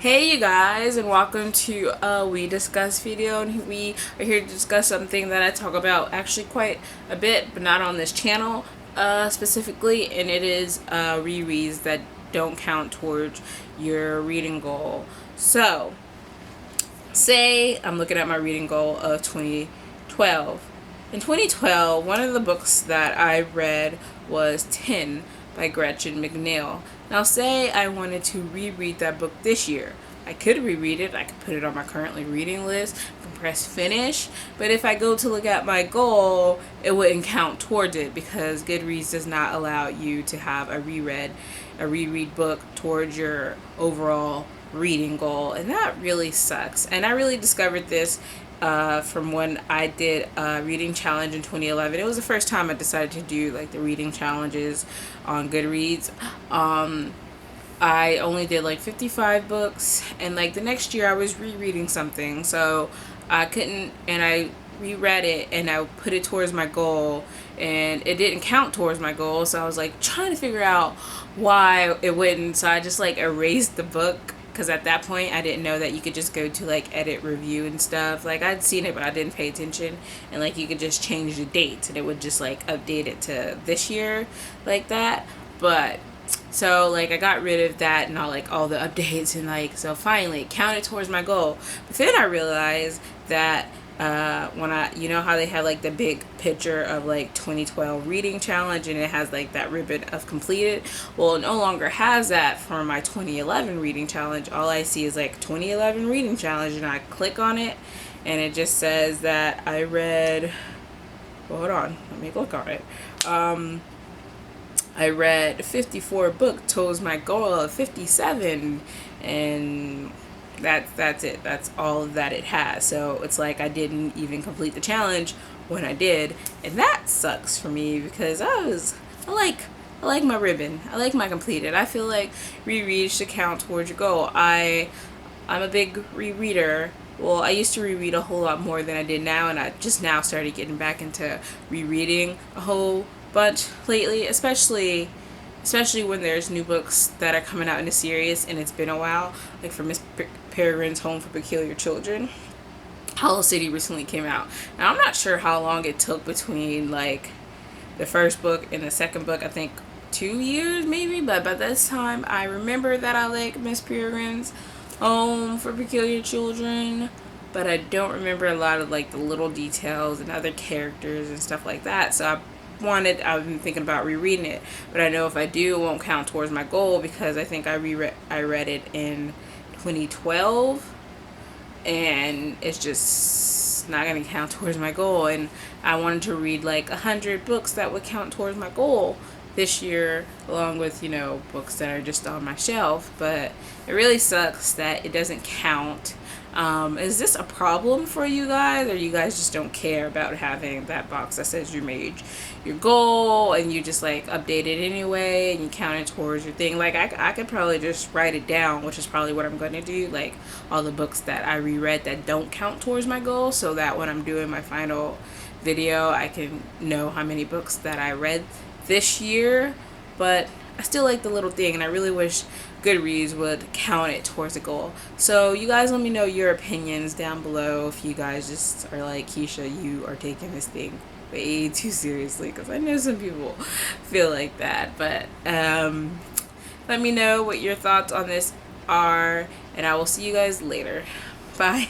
Hey you guys, and welcome to a We Discuss video, and we are here to discuss something that I talk about actually quite a bit, but not on this channel specifically, and it is rereads that don't count towards your reading goal. So, say I'm looking at my reading goal of 2012. In 2012, one of the books that I read was 10 by Gretchen McNeil. Now say I wanted to reread that book this year. I could reread it, I could put it on my currently reading list, I can press finish, but if I go to look at my goal, it wouldn't count towards it because Goodreads does not allow you to have a reread book towards your overall reading goal, and that really sucks. And I really discovered this from when I did a reading challenge in 2011. It was the first time I decided to do like the reading challenges on Goodreads. I only did like 55 books, and like the next year I was rereading something, so I couldn't, and I reread it and I put it towards my goal, and it didn't count towards my goal. So I was like trying to figure out why it wouldn't. So I just like erased the book, because at that point I didn't know that you could just go to like edit review and stuff. Like I'd seen it but I didn't pay attention, and like you could just change the dates and it would just like update it to this year like that. But so like I got rid of that and all the updates, and like so finally it counted towards my goal. But then I realized that when you know how they had like the big picture of like 2012 reading challenge, and it has like that ribbon of completed. Well, it no longer has that for my 2011 reading challenge. All I see is like 2011 reading challenge, and I click on it and it just says that I read, well, hold on, let me look on it. I read 54 books towards my goal of 57, and that's it. That's all that it has. So it's like I didn't even complete the challenge when I did, and that sucks for me because I like my ribbon. I like my completed. I feel like reread should count towards your goal. I'm a big rereader. Well, I used to reread a whole lot more than I did now, and I just now started getting back into rereading a whole bunch lately, especially when there's new books that are coming out in the series and it's been a while, like for Miss Peregrine's Home for Peculiar Children. Hollow City recently came out. Now I'm not sure how long it took between like the first book and the second book. I think 2 years maybe, but by this time I remember that I like Miss Peregrine's Home for Peculiar Children, but I don't remember a lot of like the little details and other characters and stuff like that. So I've been thinking about rereading it, but I know if I do, it won't count towards my goal because I think I read it in 2012, and it's just not gonna count towards my goal. And I wanted to read like 100 books that would count towards my goal this year, along with books that are just on my shelf. But it really sucks that it doesn't count. Is this a problem for you guys, or you guys just don't care about having that box that says you made your goal and you just like update it anyway and you count it towards your thing? Like I could probably just write it down, which is probably what I'm going to do, like all the books that I reread that don't count towards my goal, so that when I'm doing my final video I can know how many books that I read this year. But I still like the little thing, and I really wish Goodreads would count it towards a goal. So you guys let me know your opinions down below, if you guys just are like, ke-sha, you are taking this thing way too seriously, because I know some people feel like that. But let me know what your thoughts on this are, and I will see you guys later. Bye.